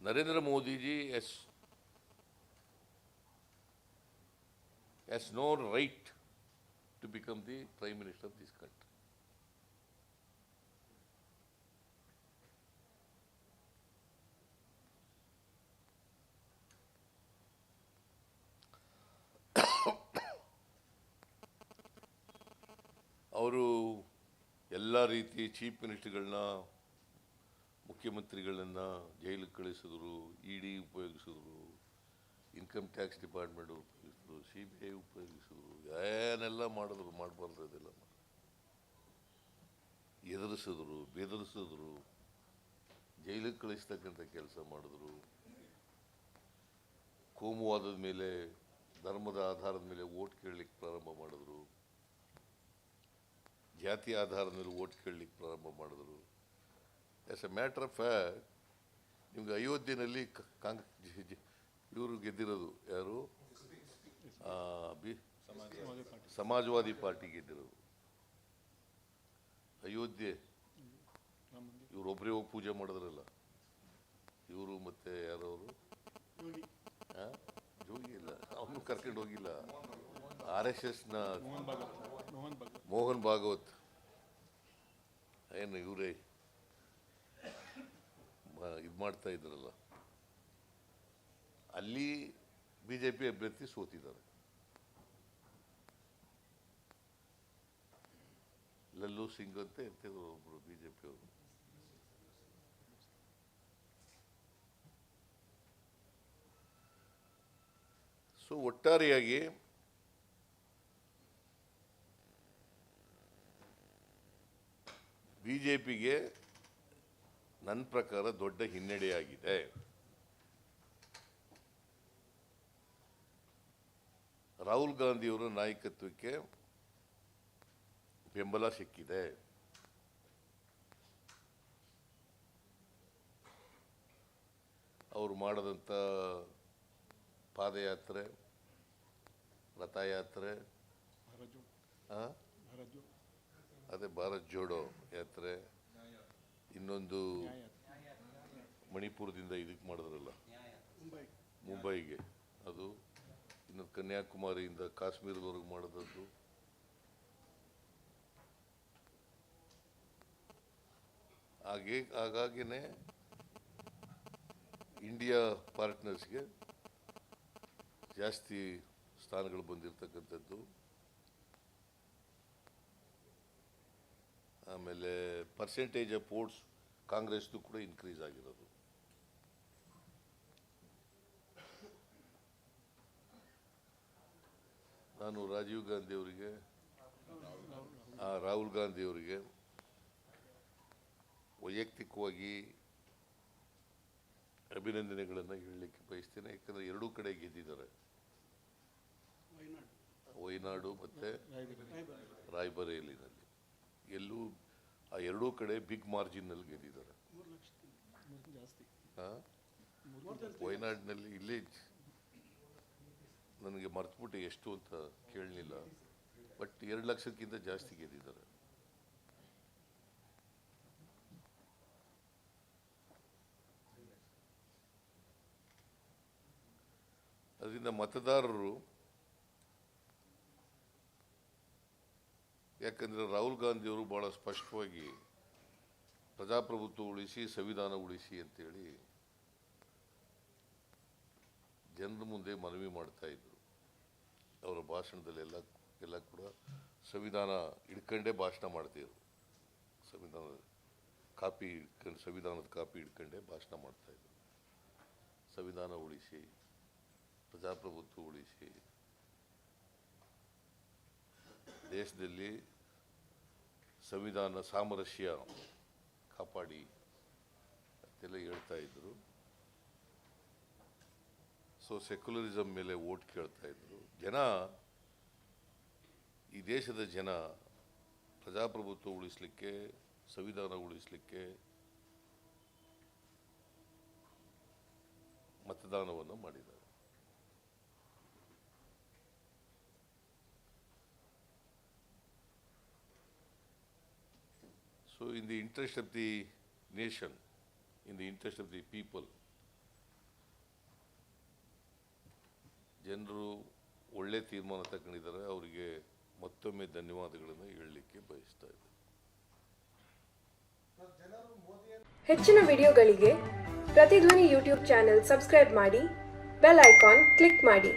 Narendra Modi ji has no right to become the Prime Minister of this country. ಅವರು ಎಲ್ಲ ರೀತಿ chief ಮಿನಿಸ್ಟರ್ಗಳನ್ನ ಮುಖ್ಯಮಂತ್ರಿಗಳನ್ನ ಜೈಲಿಗೆ ಕಳಿಸಿದ್ರು, ಇಡಿ ಉಪಯೋಗಿಸಿದ್ರು, ಇನ್ಕಮ್ ಟ್ಯಾಕ್ಸ್ ಡಿಪಾರ್ಟ್ಮೆಂಟ್ ಉಪಯೋಗಿಸಿದ್ರು, CBI ಉಪಯೋಗಿಸಿದ್ರು, ಏನೆಲ್ಲ ಮಾಡಿದ್ರು, ಮಾಡಬಾರ್ದು ಅದೆಲ್ಲ ಎದುರಿಸಿದ್ರು, ಬೆದರಿಸಿದ್ರು, ಜೈಲಿಗೆ ಕಳಿಸ್ತಕ್ಕಂಥ ಕೆಲಸ ಮಾಡಿದ್ರು. ಕೋಮುವಾದದ ಮೇಲೆ, ಧರ್ಮದ ಆಧಾರದ ಮೇಲೆ ಓಟ್ ಕೇಳಲಿಕ್ಕೆ ಪ್ರಾರಂಭ ಮಾಡಿದ್ರು, ಜಾತಿ ಆಧಾರದ ಮೇಲೆ ಓಟ್ ಕೇಳಲಿಕ್ಕೆ ಪ್ರಾರಂಭ ಮಾಡಿದ್ರು. As A matter of fact, ನಿಮ್ಗೆ ಅಯೋಧ್ಯೆಯಲ್ಲಿ ಇವರು ಗೆದ್ದಿರೋದು ಯಾರು? ಸಮಾಜವಾದಿ ಪಾರ್ಟಿ ಗೆದ್ದಿರೋದು. ಅಯೋಧ್ಯೆ ಇವರೊಬ್ಬರೇ ಹೋಗಿ ಪೂಜೆ ಮಾಡಿದ್ರಲ್ಲ, ಇವರು ಮತ್ತೆ ಯಾರವರು? ಜೋಗಿ ಇಲ್ಲ, ಅವನು ಕರ್ಕೊಂಡು ಹೋಗಿಲ್ಲ. RSSನ ಮೋಹನ್ ಭಾಗವತ್ ಏನು ಇವರೇ ಇದು ಮಾಡ್ತಾ ಇದ್ರಲ್ಲ, ಅಲ್ಲಿ BJP ಅಭ್ಯರ್ಥಿ ಸೋತಿದ್ದಾರೆ. ಲಲ್ಲು ಸಿಂಗ್ ಅಂತ ಇರ್ತಿದ್ರು ಒಬ್ರು BJP ಅವರು. ಸೊ ಒಟ್ಟಾರೆಯಾಗಿ BJPಗೆ ನನ್ನ ಪ್ರಕಾರ ದೊಡ್ಡ ಹಿನ್ನಡೆಯಾಗಿದೆ. ರಾಹುಲ್ ಗಾಂಧಿಯವರ ನಾಯಕತ್ವಕ್ಕೆ ಬೆಂಬಲ ಸಿಕ್ಕಿದೆ. ಅವರು ಮಾಡಿದಂಥ ಪಾದಯಾತ್ರೆ, ರಥಯಾತ್ರೆ, ಅದೇ ಭಾರತ್ ಜೋಡೋ ಯಾತ್ರೆ, ಇನ್ನೊಂದು ಮಣಿಪುರದಿಂದ ಇದಕ್ಕೆ ಮಾಡಿದ್ರಲ್ಲ ಮುಂಬೈಗೆ, ಅದು ಇನ್ನೊಂದು ಕನ್ಯಾಕುಮಾರಿಯಿಂದ ಕಾಶ್ಮೀರದವರೆಗೆ ಮಾಡಿದದ್ದು, ಹಾಗಾಗಿನೇ ಇಂಡಿಯಾ ಪಾರ್ಟ್ನರ್ಸ್ಗೆ ಜಾಸ್ತಿ ಸ್ಥಾನಗಳು ಬಂದಿರತಕ್ಕಂಥದ್ದು. ಆಮೇಲೆ ಪರ್ಸೆಂಟೇಜ್ ಆಫ್ ವೋಟ್ಸ್ ಕಾಂಗ್ರೆಸ್ದು ಕೂಡ ಇನ್ಕ್ರೀಸ್ ಆಗಿರೋದು. ನಾನು ರಾಜೀವ್ ಗಾಂಧಿ ಅವರಿಗೆ, ರಾಹುಲ್ ಗಾಂಧಿ ಅವರಿಗೆ ವೈಯಕ್ತಿಕವಾಗಿ ಅಭಿನಂದನೆಗಳನ್ನು ಹೇಳಲಿಕ್ಕೆ ಬಯಸ್ತೇನೆ. ಯಾಕಂದರೆ ಎರಡೂ ಕಡೆ ಗೆದ್ದಿದ್ದಾರೆ, ವಯನಾಡು ಮತ್ತು ರಾಯ್ಬರೇಲಿನಲ್ಲಿ. ಎಲ್ಲೂ ಆ ಎರಡೂ ಕಡೆ ಬಿಗ್ ಮಾರ್ಜಿನ್ನಲ್ಲಿ ಗೆದ್ದಿದ್ದಾರೆ. ವಯನಾಡಿನಲ್ಲಿ ಇಲ್ಲೇ ನನಗೆ ಮರ್ತುಬಿಟ್ಟು ಎಷ್ಟು ಅಂತ ಕೇಳಲಿಲ್ಲ, ಬಟ್ 2 ಲಕ್ಷಕ್ಕಿಂತ ಜಾಸ್ತಿ ಗೆದ್ದಿದ್ದಾರೆ. ಅದರಿಂದ ಮತದಾರರು, ಯಾಕಂದರೆ ರಾಹುಲ್ ಗಾಂಧಿಯವರು ಭಾಳ ಸ್ಪಷ್ಟವಾಗಿ ಪ್ರಜಾಪ್ರಭುತ್ವ ಉಳಿಸಿ, ಸಂವಿಧಾನ ಉಳಿಸಿ ಅಂತೇಳಿ ಜನರ ಮುಂದೆ ಮನವಿ ಮಾಡ್ತಾ ಇದ್ರು. ಅವರ ಭಾಷಣದಲ್ಲೆಲ್ಲ ಕೂಡ ಸಂವಿಧಾನ ಹಿಡ್ಕೊಂಡೇ ಭಾಷಣ ಮಾಡ್ತಿದ್ರು. ಸಂವಿಧಾನದ ಕಾಪಿ ಹಿಡ್ಕೊಂಡೇ ಭಾಷಣ ಮಾಡ್ತಾಯಿದ್ರು. ಸಂವಿಧಾನ ಉಳಿಸಿ, ಪ್ರಜಾಪ್ರಭುತ್ವ ಉಳಿಸಿ, ದೇಶದಲ್ಲಿ ಸಂವಿಧಾನ ಸಾಮರಸ್ಯ ಕಾಪಾಡಿ ಅಂತೆಲ್ಲ ಹೇಳ್ತಾ ಇದ್ರು. ಸೊ ಸೆಕ್ಯುಲರಿಸಮ್ ಮೇಲೆ ವೋಟ್ ಕೇಳ್ತಾ ಇದ್ರು ಜನ. ಈ ದೇಶದ ಜನ ಪ್ರಜಾಪ್ರಭುತ್ವ ಉಳಿಸಲಿಕ್ಕೆ, ಸಂವಿಧಾನ ಉಳಿಸಲಿಕ್ಕೆ ಮತದಾನವನ್ನು ಮಾಡಿದ್ದಾರೆ. So in the interest of the nation, in the interest of the people, ಜನರು ಒಳ್ಳೆ ತೀರ್ಮಾನ ತಗೊಂಡಿದ್ದಾರೆ. ಅವರಿಗೆ ಮತ್ತೊಮ್ಮೆ ಧನ್ಯವಾದಗಳನ್ನು ಹೇಳಲಿಕ್ಕೆ ಬಯಸ್ತಾ ಇದ್ದಾರೆ. ಹೆಚ್ಚಿನ ವಿಡಿಯೋಗಳಿಗೆ ಪ್ರತಿಧ್ವನಿ ಯೂಟ್ಯೂಬ್ ಚಾನೆಲ್ ಸಬ್ಸ್ಕ್ರೈಬ್ ಮಾಡಿ, ಬೆಲ್ ಐಕಾನ್ ಕ್ಲಿಕ್ ಮಾಡಿ.